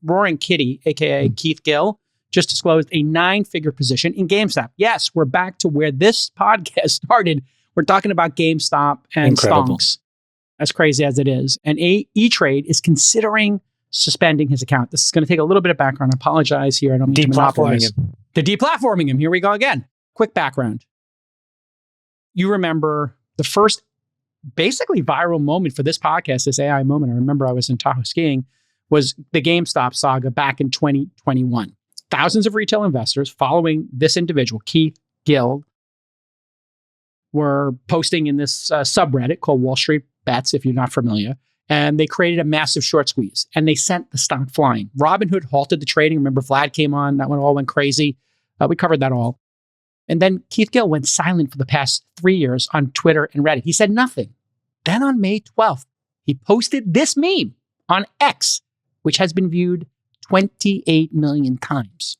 Roaring Kitty, aka Keith Gill, just disclosed a 9-figure position in GameStop. Yes, we're back to where this podcast started. We're talking about GameStop and stonks, as crazy as it is. And E-Trade is considering suspending his account. This is going to take a little bit of background. I apologize here. I don't mean to monopolize. They're deplatforming him. Here we go again. Quick background. You remember the first basically viral moment for this podcast, this AI moment. I remember I was in Tahoe skiing, was the GameStop saga back in 2021. Thousands of retail investors following this individual, Keith Gill, were posting in this subreddit called Wall Street Bets, if you're not familiar. And they created a massive short squeeze and they sent the stock flying. Robinhood halted the trading. Remember, Vlad came on. That one all went crazy. We covered that all. And then Keith Gill went silent for the past 3 years on Twitter and Reddit. He said nothing. Then on May 12th, he posted this meme on X, which has been viewed 28 million times.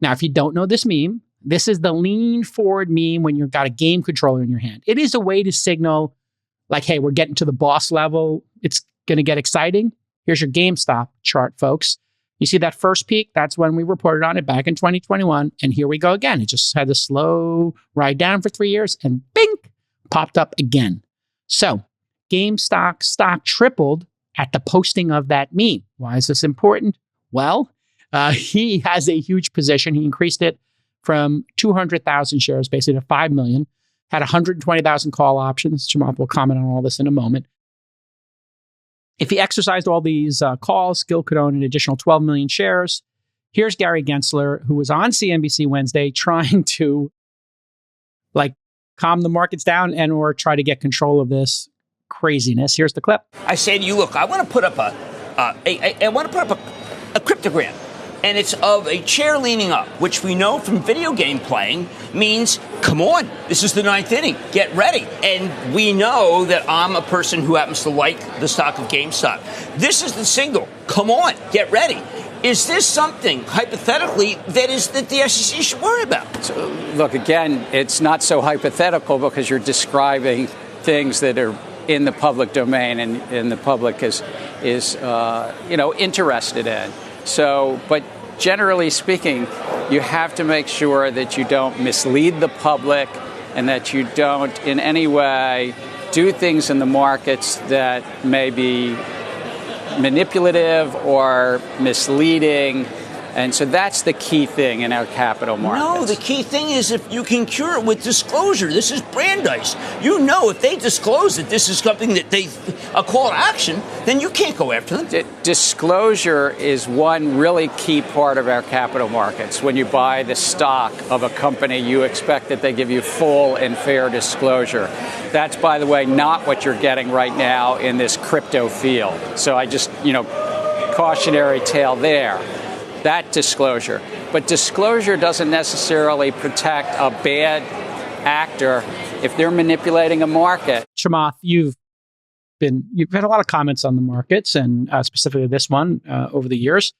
Now, if you don't know this meme, this is the lean forward meme when you've got a game controller in your hand. It is a way to signal like, hey, we're getting to the boss level. It's going to get exciting. Here's your GameStop chart, folks. You see that first peak? That's when we reported on it back in 2021. And here we go again. It just had a slow ride down for 3 years and bink, popped up again. So GameStop stock tripled at the posting of that meme. Why is this important? Well, he has a huge position. He increased it from 200,000 shares, basically to 5 million. Had 120,000 call options. Chamath will comment on all this in a moment. If he exercised all these calls, Gill could own an additional 12 million shares. Here's Gary Gensler, who was on CNBC Wednesday trying to calm the markets down and or try to get control of this craziness. Here's the clip. I say to you, look, I want to put up a cryptogram. And it's of a chair leaning up, which we know from video game playing means, come on, this is the ninth inning, get ready. And we know that I'm a person who happens to like the stock of GameStop. This is the signal, come on, get ready. Is this something, hypothetically, that the SEC should worry about? So, look, again, it's not so hypothetical because you're describing things that are in the public domain and the public is interested in. So, but generally speaking, you have to make sure that you don't mislead the public and that you don't in any way do things in the markets that may be manipulative or misleading. And so that's the key thing in our capital markets. No, the key thing is if you can cure it with disclosure. This is Brandeis. You know if they disclose that this is something that they a call to action, then you can't go after them. Disclosure is one really key part of our capital markets. When you buy the stock of a company, you expect that they give you full and fair disclosure. That's, by the way, not what you're getting right now in this crypto field. So I just, cautionary tale there. That disclosure. But disclosure doesn't necessarily protect a bad actor if they're manipulating a market. Chamath, you've had a lot of comments on the markets and specifically this one over the years.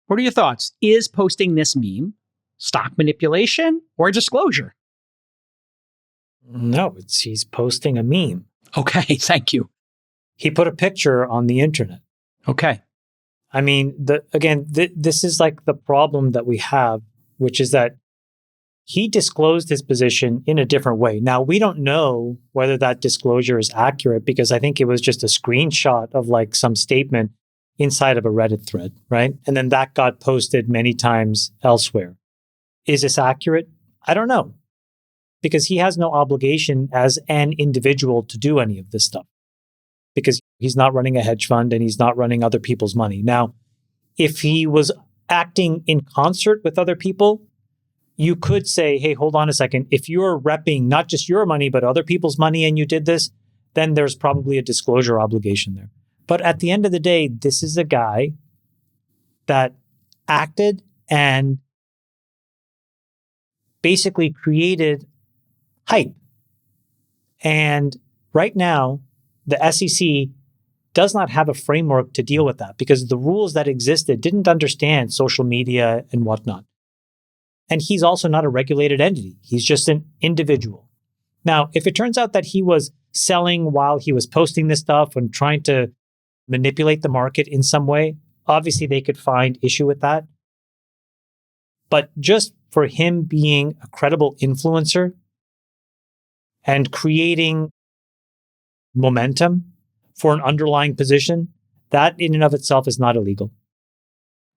What are your thoughts? Is posting this meme stock manipulation or disclosure? No, he's posting a meme. Okay, thank you. He put a picture on the internet. Okay. I mean, this is like the problem that we have, which is that he disclosed his position in a different way. Now, we don't know whether that disclosure is accurate because I think it was just a screenshot of some statement inside of a Reddit thread, right? And then that got posted many times elsewhere. Is this accurate? I don't know, because he has no obligation as an individual to do any of this stuff, because he's not running a hedge fund and he's not running other people's money. Now, if he was acting in concert with other people, you could say, hey, hold on a second. If you're repping not just your money, but other people's money and you did this, then there's probably a disclosure obligation there. But at the end of the day, this is a guy that acted and basically created hype. And right now, the SEC does not have a framework to deal with that because the rules that existed didn't understand social media and whatnot. And he's also not a regulated entity. He's just an individual. Now, if it turns out that he was selling while he was posting this stuff and trying to manipulate the market in some way, obviously they could find issue with that. But just for him being a credible influencer and creating momentum for an underlying position, that in and of itself is not illegal.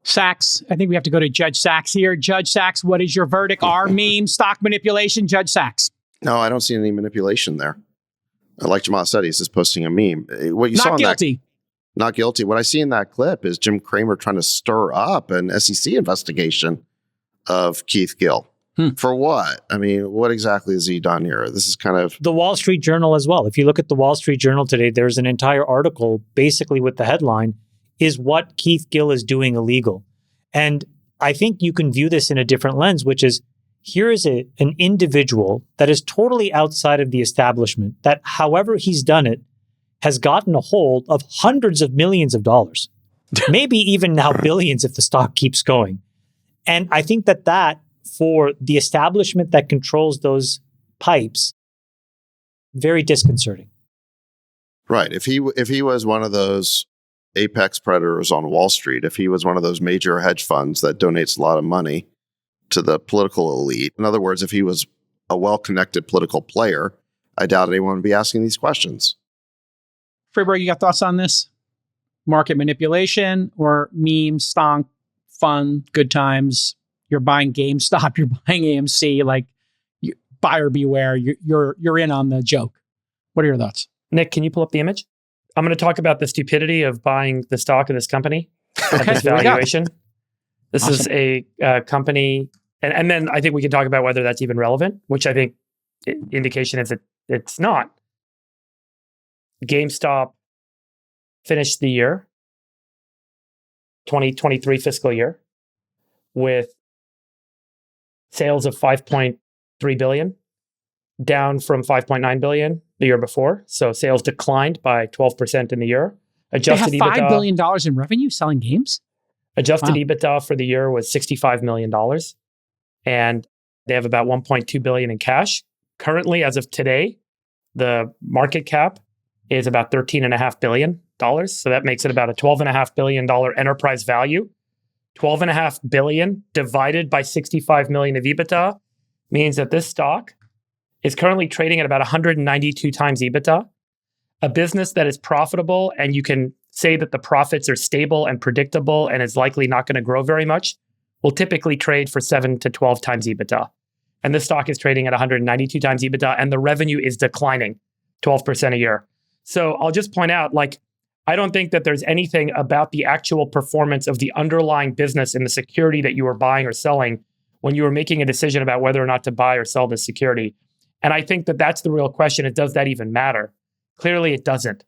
Sachs, I think we have to go to Judge Sachs here. Judge Sachs, what is your verdict? Our meme, stock manipulation, Judge Sachs. No, I don't see any manipulation there. Like Jamal said, he's just posting a meme. What you saw Not guilty. Not guilty. What I see in that clip is Jim Cramer trying to stir up an SEC investigation of Keith Gill. For what? I mean, what exactly has he done here? This is kind of... The Wall Street Journal as well. If you look at the Wall Street Journal today, there's an entire article basically with the headline, is what Keith Gill is doing illegal? And I think you can view this in a different lens, which is, here is an individual that is totally outside of the establishment, that however he's done it, has gotten a hold of hundreds of millions of dollars, maybe even now billions if the stock keeps going. And I think that for the establishment that controls those pipes, very disconcerting. Right. If he was one of those apex predators on Wall Street, if he was one of those major hedge funds that donates a lot of money to the political elite, in other words, if he was a well-connected political player, I doubt anyone would be asking these questions. Friedberg, you got thoughts on this? Market manipulation or meme, stonk, fun, good times? You're buying GameStop, you're buying AMC, like buyer beware. You're in on the joke. What are your thoughts? Nick, can you pull up the image? I'm going to talk about the stupidity of buying the stock of this company at this valuation. This Awesome. is a company, and then I think we can talk about whether that's even relevant, which I think indication is that it's not. GameStop finished the year, 2023 fiscal year, with sales of $5.3 billion, down from $5.9 billion the year before. So sales declined by 12% in the year. Adjusted they have $5 EBITDA, billion in revenue selling games? Adjusted Wow. EBITDA for the year was $65 million. And they have about $1.2 billion in cash. Currently, as of today, the market cap is about $13.5 billion. So that makes it about a $12.5 billion enterprise value. $12.5 billion divided by 65 million of EBITDA means that this stock is currently trading at about 192 times EBITDA. A business that is profitable and you can say that the profits are stable and predictable and is likely not going to grow very much will typically trade for 7 to 12 times EBITDA. And this stock is trading at 192 times EBITDA and the revenue is declining 12% a year. So I'll just point out, I don't think that there's anything about the actual performance of the underlying business in the security that you are buying or selling when you are making a decision about whether or not to buy or sell this security. And I think that that's the real question. Does that even matter? Clearly, it doesn't.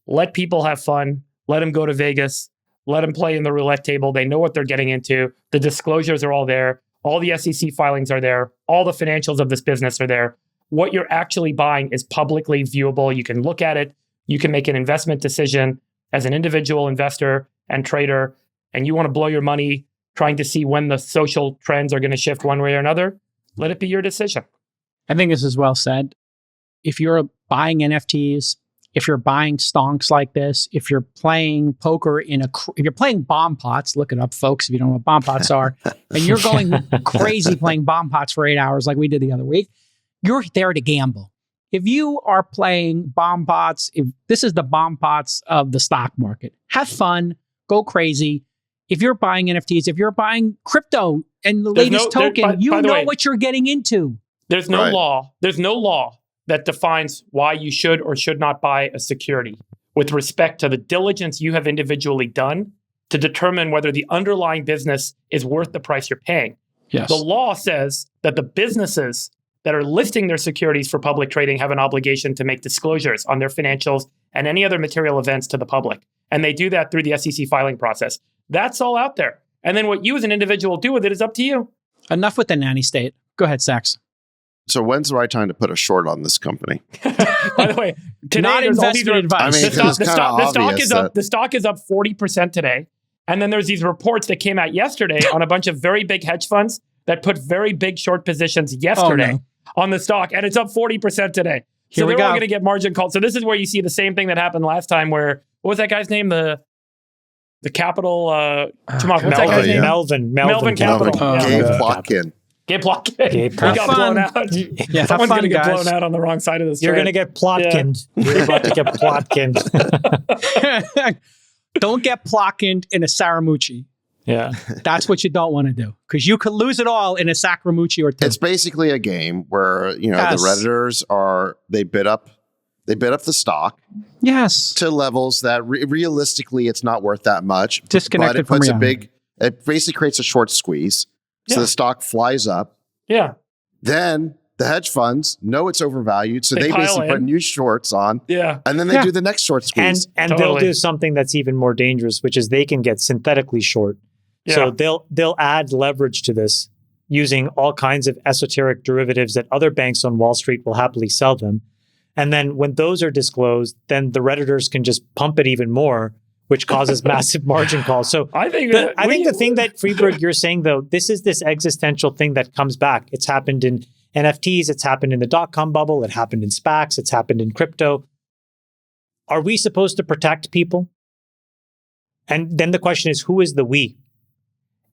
Let people have fun. Let them go to Vegas. Let them play in the roulette table. They know what they're getting into. The disclosures are all there. All the SEC filings are there. All the financials of this business are there. What you're actually buying is publicly viewable. You can look at it. You can make an investment decision as an individual investor and trader, and you want to blow your money trying to see when the social trends are going to shift one way or another. Let it be your decision. I think this is well said. If you're buying NFTs, if you're buying stonks like this, if you're playing poker if you're playing bomb pots, look it up, folks, if you don't know what bomb pots are, and you're going crazy playing bomb pots for 8 hours like we did the other week, you're there to gamble. If you are playing bomb pots, if this is the bomb pots of the stock market, have fun, go crazy. If you're buying NFTs, if you're buying crypto and the latest token, you know what you're getting into. There's no law. There's no law that defines why you should or should not buy a security with respect to the diligence you have individually done to determine whether the underlying business is worth the price you're paying. Yes. The law says that the businesses that are listing their securities for public trading have an obligation to make disclosures on their financials and any other material events to the public. And they do that through the SEC filing process. That's all out there. And then what you as an individual do with it is up to you. Enough with the nanny state. Go ahead, Sachs. So when's the right time to put a short on this company? By the way, today Not there's all these investment advice. I mean, the stock is up 40% today. And then there's these reports that came out yesterday on a bunch of very big hedge funds that put very big short positions yesterday on the stock, and it's up 40% today. Here so we they're all go. going to get margin called. So this is where you see the same thing that happened last time where, what was that guy's name? The capital, what's that Melvin, guy's name? Melvin Capital. Gabe Yeah. Plotkin. Gabe Plotkin. He got blown out. Yeah, Someone's going to get guys. blown out on the wrong side of this. You're going to get plotkined. You're about to get plotkined. Don't get plotkined in a Saramucci. Yeah. That's what you don't want to do, because you could lose it all in a Sacramucci or two. It's basically a game where, Yes. the Redditors they bid up the stock Yes. to levels that realistically it's not worth that much. Disconnected but it from reality. it basically creates a short squeeze. So Yeah. the stock flies up. Yeah. Then the hedge funds know it's overvalued. So They they pile basically put in. new shorts on. Yeah. And then they Yeah. do the next short squeeze. And Totally. they'll do something that's even more dangerous, which is they can get synthetically short. Yeah. So they'll add leverage to this using all kinds of esoteric derivatives that other banks on Wall Street will happily sell them. And then when those are disclosed, then the Redditors can just pump it even more, which causes massive margin calls. So I think the thing that Friedberg, you're saying though, this is this existential thing that comes back. It's happened in NFTs. It's happened in the dot-com bubble. It happened in SPACs. It's happened in crypto. Are we supposed to protect people? And then the question is, who is the we?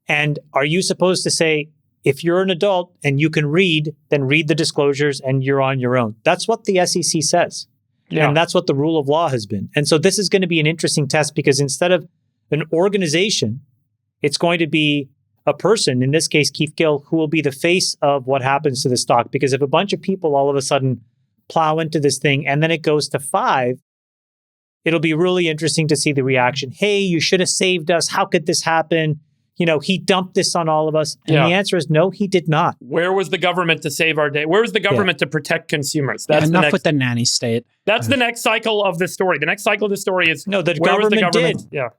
And are you supposed to say, if you're an adult and you can read, then read the disclosures and you're on your own? That's what the SEC says. Yeah. And that's what the rule of law has been. And so this is going to be an interesting test, because instead of an organization, it's going to be a person, in this case, Keith Gill, who will be the face of what happens to the stock. Because if a bunch of people all of a sudden plow into this thing and then it goes to 5, it'll be really interesting to see the reaction. Hey, you should have saved us. How could this happen? He dumped this on all of us. And the answer is no, he did not. Where was the government to save our day? Where was the government to protect consumers? That's Enough with the nanny state. That's the next cycle of the story. The next cycle of the story is No, the where was the government government? did. Yeah.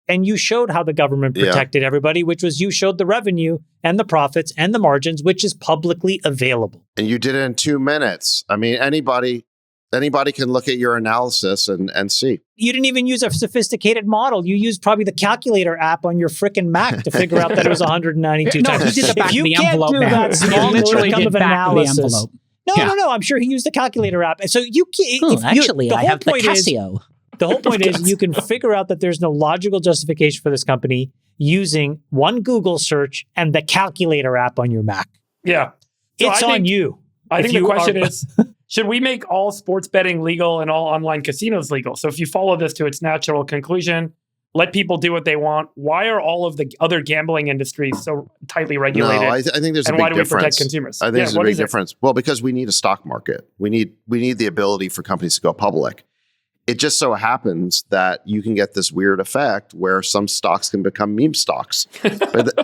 And you showed how the government protected everybody, which was you showed the revenue and the profits and the margins, which is publicly available. And you did it in 2 minutes. I mean, anybody can look at your analysis and see. You didn't even use a sophisticated model. You used probably the calculator app on your frickin' Mac to figure out that it was 192 No, times. he did the back If you of the can't envelope. do man. that small He literally modicum did of back of the analysis. envelope. No, Yeah. no. I'm sure he used the calculator app. So you can't. Actually, the I whole have the point is- Casio. The whole point is you can figure out that there's no logical justification for this company using one Google search and the calculator app on your Mac. Yeah. So It's I on think- you. I If think the you question are- is, should we make all sports betting legal and all online casinos legal? So if you follow this to its natural conclusion, let people do what they want. Why are all of the other gambling industries so tightly regulated? No, I think there's a and big why do we difference. protect consumers? I think there's a what big is it? difference. Well, because we need a stock market. We need the ability for companies to go public. It just so happens that you can get this weird effect where some stocks can become meme stocks. But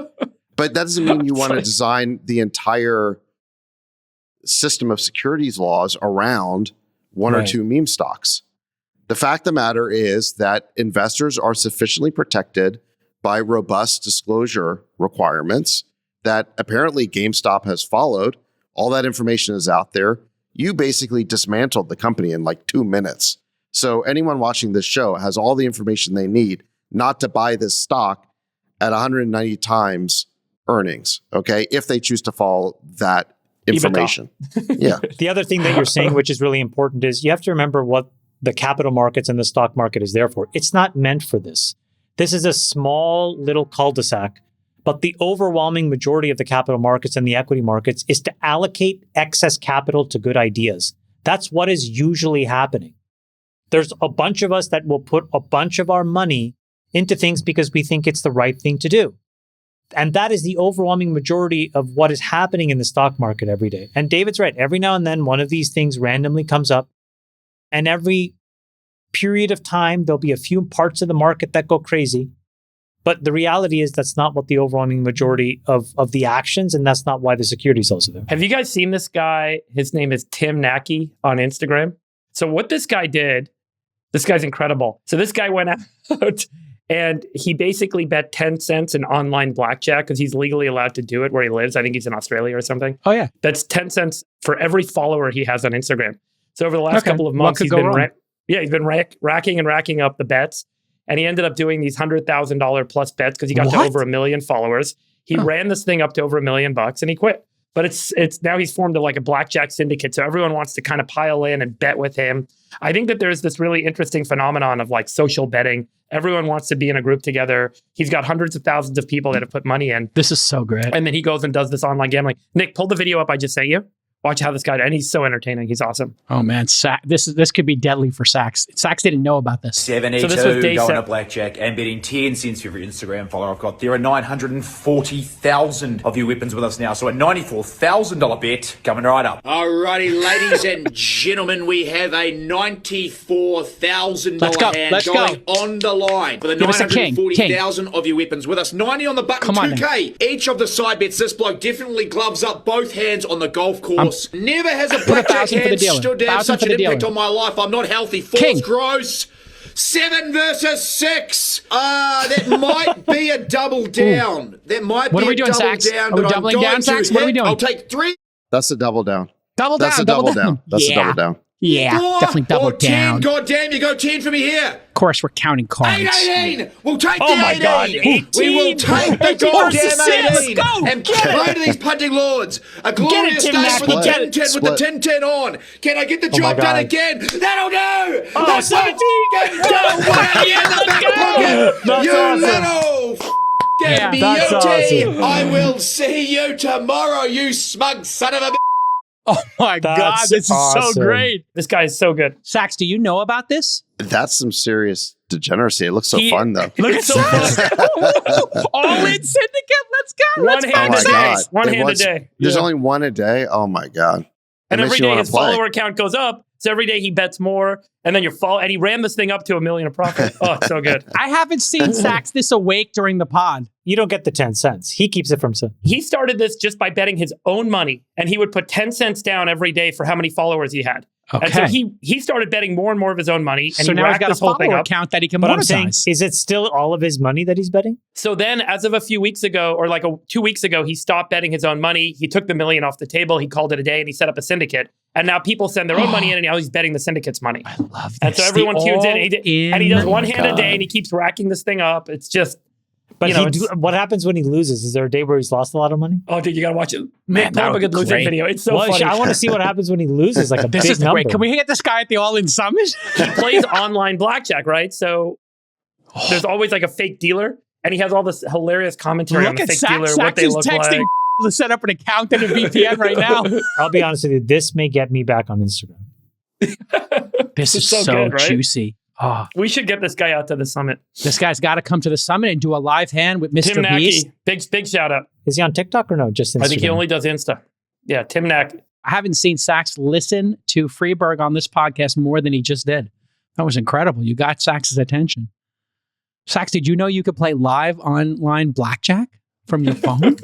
that doesn't mean you want to design the entire system of securities laws around one or two meme stocks. The fact of the matter is that investors are sufficiently protected by robust disclosure requirements that apparently GameStop has followed. All that information is out there. You basically dismantled the company in like 2 minutes. So anyone watching this show has all the information they need not to buy this stock at 190 times earnings, okay? If they choose to follow that information. Yeah. The other thing that you're saying, which is really important, is you have to remember what the capital markets and the stock market is there for. It's not meant for this. This is a small little cul-de-sac, but the overwhelming majority of the capital markets and the equity markets is to allocate excess capital to good ideas. That's what is usually happening. There's a bunch of us that will put a bunch of our money into things because we think it's the right thing to do. And that is the overwhelming majority of what is happening in the stock market every day. And David's right. Every now and then, one of these things randomly comes up. And every period of time, there'll be a few parts of the market that go crazy. But the reality is that's not what the overwhelming majority of the actions, and that's not why the security is also there. Have you guys seen this guy? His name is Tim Nackey on Instagram. So what this guy did, this guy's incredible. So this guy went out and he basically bet 10 cents in online blackjack because he's legally allowed to do it where he lives. I think he's in Australia or something. Oh, yeah. That's 10 cents for every follower he has on Instagram. So over the last couple of months, What could go wrong? he's been racking up the bets. And he ended up doing these $100,000 plus bets because he got to over 1 million followers. He ran this thing up to over $1 million and he quit. But it's now he's formed like a blackjack syndicate. So everyone wants to kind of pile in and bet with him. I think that there's this really interesting phenomenon of like social betting. Everyone wants to be in a group together. He's got hundreds of thousands of people that have put money in. This is so great. And then he goes and does this online gambling. Nick, pull the video up I just sent you. Watch how this guy, and he's so entertaining. He's awesome. Oh man, this could be deadly for Sachs. Sachs didn't know about this. 72 So this was day going to 7. blackjack and betting 10 cents for every Instagram follower I've got. There are 940,000 of you weapons with us now. So a $94,000 bet coming right up. Alrighty, ladies and gentlemen, we have a $94,000 hand going on the line for the 940,000 of you weapons with us. 90 on the button, Come on 2K. Each of the side bets. This bloke definitely gloves up both hands on the golf course. Never has a blackjack hand stood to have such an impact on my life. I'm not healthy. Four's gross. 7 versus 6. That might be a double down. That might What be are we a doing, double Sachs? down. Are we But I'm doubling going down, Sachs? to What are we hit. doing? I'll take 3. That's a double down. That's a double down. That's a double down. Yeah, 4 definitely double or 10. down. God damn, you go 10 for me here. Of course, we're counting cards. 18. We'll take Oh the my 18. God, We will take the 18 goddamn versus 6. 18. Let's go. And play to these punting lords. A glorious Tim day Mack. for the Split. 10-10 with Split. the 10-10 on. Can I get the my job done God. again? That'll do. Oh, That's so what fucking done. What in the back pocket? That's You awesome. little Yeah, that's beauty. awesome. I will see you tomorrow, you smug son of a. Oh my God, That's this is awesome. so great. This guy is so good. Sachs, do you know about this? That's some serious degeneracy. It looks so fun though. Look at It's so Sachs. All in syndicate. Let's go. One Let's hand go, a day. Sachs. One It hand a was- day. There's only one a day. Oh my God. And It every makes you day wanna his play. follower count goes up. So every day he bets more, and then and he ran this thing up to $1 million of profit. Oh, it's so good. I haven't seen Sachs this awake during the pod. You don't get the 10 cents. He keeps it from some. He started this just by betting his own money, and he would put 10 cents down every day for how many followers he had. Okay. And so he started betting more and more of his own money, and So he now he's racked got a this whole thing follower up. account that he can But I'm saying, monetize. is it still all of his money that he's betting? So then, as of a few weeks ago, or like 2 weeks ago, he stopped betting his own money. He took the $1 million off the table. He called it a day, and he set up a syndicate. And now people send their own money in, and now he's betting the syndicate's money. I love this. And so everyone tunes in, and he does one hand a God. day, and he keeps racking this thing up. It's just, But you know, what happens when he loses? Is there a day where he's lost a lot of money? oh, dude, you gotta watch it. Man, Pull that up a would good be losing great. video. It's so Well, funny. I want to see what happens when he loses, like a This big is number. great. Can we get this guy at the All In Summit? He plays online blackjack, right? So there's always like a fake dealer, and he has all this hilarious commentary on Look the at fake Sachs. dealer, what Sachs they is look texting like. to set up an account and a VPN right now. I'll be honest with you. This may get me back on Instagram. This is It's so so good, right? juicy. Oh, We should get this guy out to the summit. this guy's got to come to the summit and do a live hand with Mr. Tim Beast. Nacky, big shout out. Is he on TikTok or no? Just Instagram? I think he only does Insta. Yeah, Tim Nack. I haven't seen Sachs listen to Freeberg on this podcast more than he just did. That was incredible. You got Sachs's attention. Sachs, did you know you could play live online blackjack from your phone?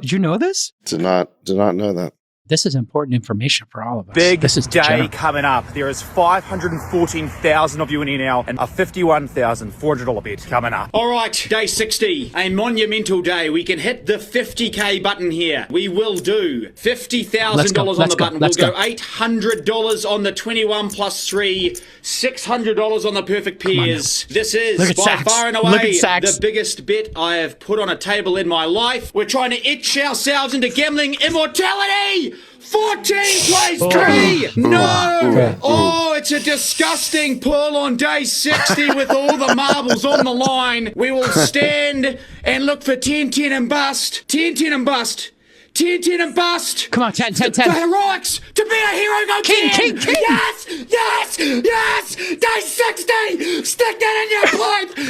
Did you know this? Did not know that. This is important information for all of us. Big this is day degenerate. coming up. There is 514,000 of you in here now and a $51,400 bet coming up. All right, day 60, a monumental day. We can hit the 50K button here. We will do $50,000 on the button. We'll go $800 on the 21 plus 3, $600 on the perfect pairs. This is by Sachs. far and Look away at Sachs. the biggest bet I have put on a table in my life. We're trying to etch ourselves into gambling immortality. 14 plays 3. No. Oh, it's a disgusting pull on day 60 with all the marbles on the line. We will stand and look for 10-10 and bust. 10-10 and bust. 10-10 and bust. Come on, 10, 10, The 10. heroics to be a hero go King, 10. king, king. Yes, yes, yes. Day 60. Stick that in your pipe and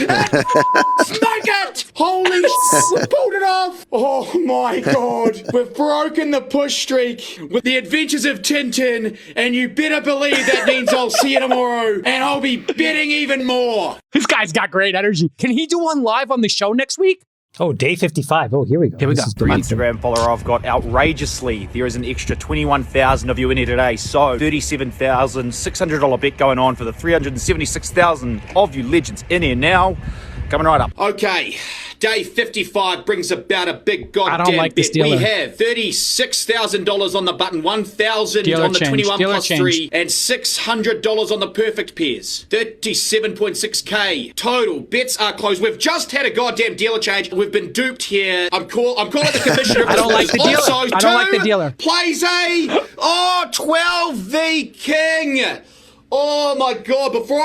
smoke it. Holy shit. Pulled it off. Oh my God. We've broken the push streak with the adventures of Tintin, and you better believe that means I'll see you tomorrow and I'll be betting even more. This guy's got great energy. Can he do one live on the show next week? Oh, day 55. Oh, here we go. Here we This go. is great. Instagram follower I've got outrageously. There is an extra 21,000 of you in here today. So $37,600 bet going on for the 376,000 of you legends in here now. Coming right up. Okay, day 55 brings about a big goddamn I don't like this bet. We dealer. have $36,000 on the button, $1,000 Dealer on the change, 21 dealer plus change. 3, and $600 on the perfect pairs. 37.6k total. Bets are closed. We've just had a goddamn dealer change. We've been duped here. I'm calling the commissioner. I don't like the dealer. Also, I don't like the dealer. Plays a 12v king. Oh my God, before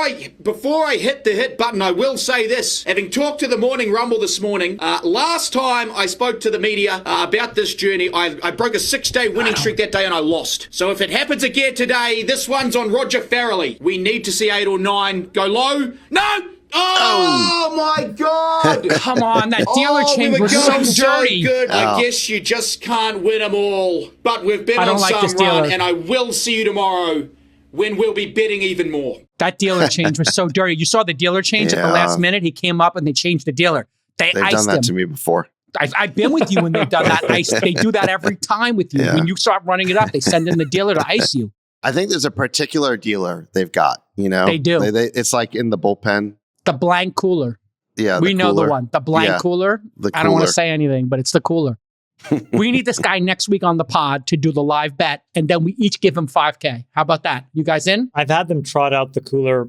I hit the hit button, I will say this. Having talked to the Morning Rumble this morning, last time I spoke to the media about this journey, I broke a 6-day winning streak that day and I lost. So if it happens again today, this one's on Roger Farrelly. We need to see 8 or 9 go low. No! Oh my God! Come on, that dealer we change were was going so dirty. good. I guess you just can't win them all. But we've been I don't on like this some run, dealer. and I will see you tomorrow when we'll be betting even more. That dealer change was so dirty. You saw the dealer change at the Yeah. last minute. He came up and they changed the dealer. They They've iced done that him. to me before. I've been with you when they've done that. They do that every time with you. Yeah. When you start running it up, they send in the dealer to ice you. I think there's a particular dealer they've got, you know? They do. It's like in the bullpen. The blank cooler. Yeah. We know the cooler. one. The blank Yeah, cooler. the I don't want to cooler. say anything, but it's the cooler. We need this guy next week on the pod to do the live bet, and then we each give him $5K. How about that? You guys in? I've had them trot out the cooler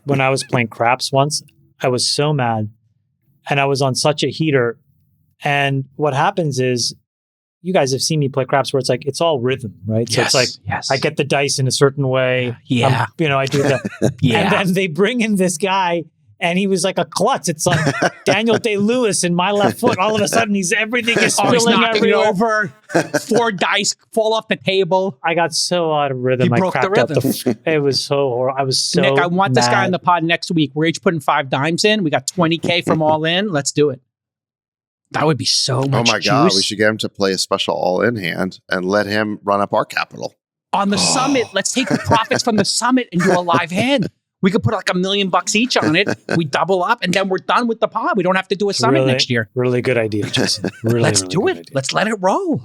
when I was playing craps once. I was so mad and I was on such a heater. And what happens is, you guys have seen me play craps where it's like, it's all rhythm, right? So it's like, yes. I get the dice in a certain way. Yeah. I do that. Yeah. And then they bring in this guy and he was like a klutz. It's like Daniel Day-Lewis in My Left Foot. All of a sudden, everything is Oh, he's spilling knocking it everywhere. over. 4 dice fall off the table. I got so out of rhythm. You I broke the crapped out rhythm. it was so horrible. I was so Nick, I want this guy mad. on the pod next week. We're each putting 5 dimes in. We got 20K from all in. Let's do it. That would be so much Oh my God. juice. We should get him to play a special all-in hand and let him run up our capital. On the summit, let's take the profits from the summit and do a live hand. We could put like $1 million each on it. We double up and then we're done with the pod. We don't have to do a summit Really- next year. Really good idea, Jason. Really, Let's really do good it. idea. Let's let it roll.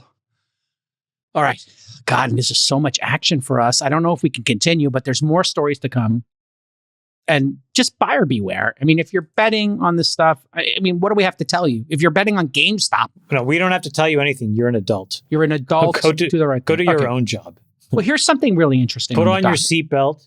All right. God, this is so much action for us. I don't know if we can continue, but there's more stories to come. And just buyer beware. I mean, if you're betting on this stuff, I mean, what do we have to tell you? If you're betting on GameStop, No, we don't have to tell you anything. You're an adult. you're an adult. Go to- do the right Go thing. to your Okay. own job. Well, here's something really interesting. Put the on your docket. seatbelt.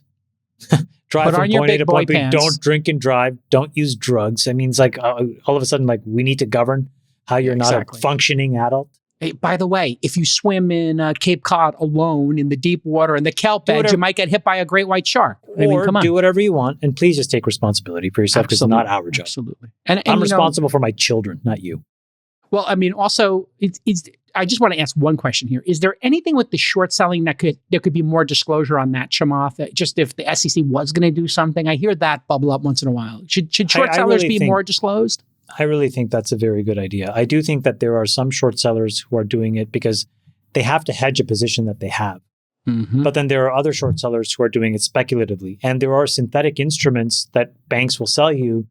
Drive Put from on your point A big to boy point B. pants. Don't drink and drive. Don't use drugs. I mean, it's like all of a sudden, like we need to govern how you're not Exactly. a functioning adult. Hey, by the way, if you swim in Cape Cod alone in the deep water in the kelp Do bed, whatever- you might get hit by a great white shark. I mean, Or come on. do whatever you want, and please just take responsibility for yourself because it's not Absolutely. our job. Absolutely. And I'm you know, responsible for my children, not you. well, I mean, also, it's. I just want to ask one question here. Is there anything with the short selling that there could be more disclosure on that, Chamath? Just if the SEC was going to do something, I hear that bubble up once in a while. Should short I sellers really be think- more disclosed? I really think that's a very good idea. I do think that there are some short sellers who are doing it because they have to hedge a position that they have. Mm-hmm. But then there are other short sellers who are doing it speculatively. And there are synthetic instruments that banks will sell you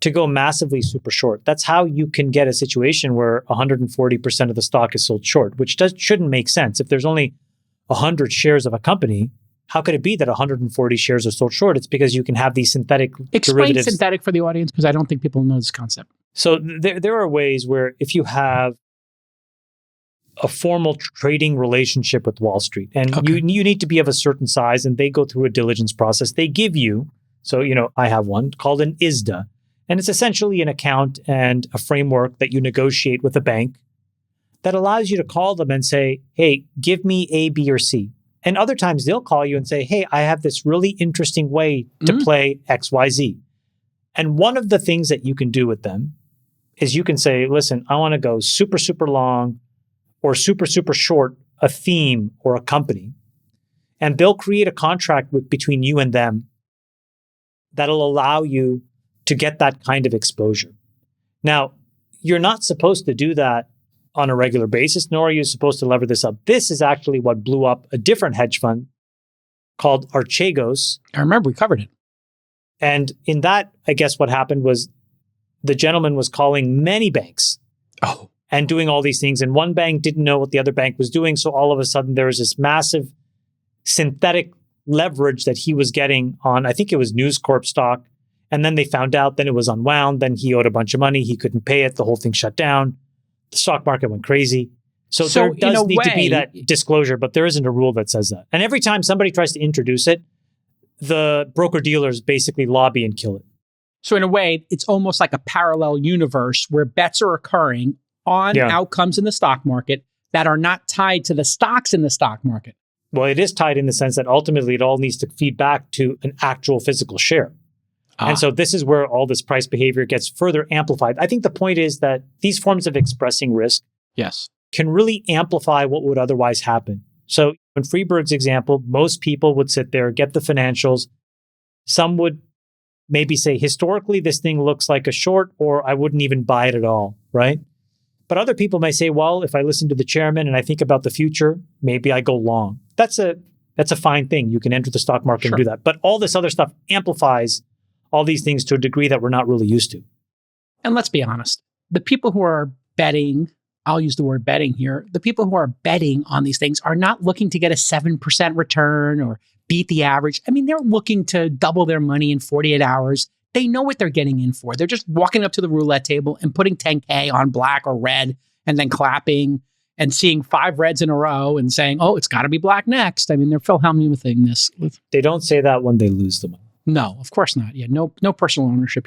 to go massively super short. That's how you can get a situation where 140% of the stock is sold short, which shouldn't make sense. If there's only 100 shares of a company, how could it be that 140 shares are sold short? It's because you can have these synthetic Explain derivatives. synthetic for the audience because I don't think people know this concept. So there are ways where if you have a formal trading relationship with Wall Street and Okay. you need to be of a certain size and they go through a diligence process, they give you, so, I have one called an ISDA, and it's essentially an account and a framework that you negotiate with a bank that allows you to call them and say, hey, give me A, B, or C. And other times they'll call you and say, hey, I have this really interesting way to play X, Y, Z. And one of the things that you can do with them is you can say, listen, I want to go super, super long or super, super short a theme or a company. And they'll create a contract between you and them that'll allow you to get that kind of exposure. Now, you're not supposed to do that on a regular basis, nor are you supposed to lever this up. This is actually what blew up a different hedge fund called Archegos. I remember we covered it. And in that, I guess what happened was the gentleman was calling many banks Oh, and doing all these things. And one bank didn't know what the other bank was doing. So all of a sudden there was this massive synthetic leverage that he was getting on, I think it was News Corp stock. And then they found out, then it was unwound. Then he owed a bunch of money. He couldn't pay it. The whole thing shut down. The stock market went crazy. So there does need to be that disclosure, but there isn't a rule that says that. And every time somebody tries to introduce it, the broker-dealers basically lobby and kill it. So in a way, it's almost like a parallel universe where bets are occurring on outcomes in the stock market that are not tied to the stocks in the stock market. Well, it is tied in the sense that ultimately it all needs to feed back to an actual physical share. And so this is where all this price behavior gets further amplified. I think the point is that these forms of expressing risk can really amplify what would otherwise happen. So in Freeberg's example, most people would sit there, get the financials. Some would maybe say, historically, this thing looks like a short, or I wouldn't even buy it at all, right? But other people may say, well, if I listen to the chairman and I think about the future, maybe I go long. That's a fine thing. You can enter the stock market and do that. But all this other stuff amplifies all these things to a degree that we're not really used to. And let's be honest, the people who are betting, I'll use the word betting here, the people who are betting on these things are not looking to get a 7% return or beat the average. I mean, they're looking to double their money in 48 hours. They know what they're getting in for. They're just walking up to the roulette table and putting 10K on black or red and then clapping and seeing 5 reds in a row and saying, oh, it's got to be black next. I mean, they're Philhelmuthing this. They don't say that when they lose the money. No, of course not. Yeah, no personal ownership here.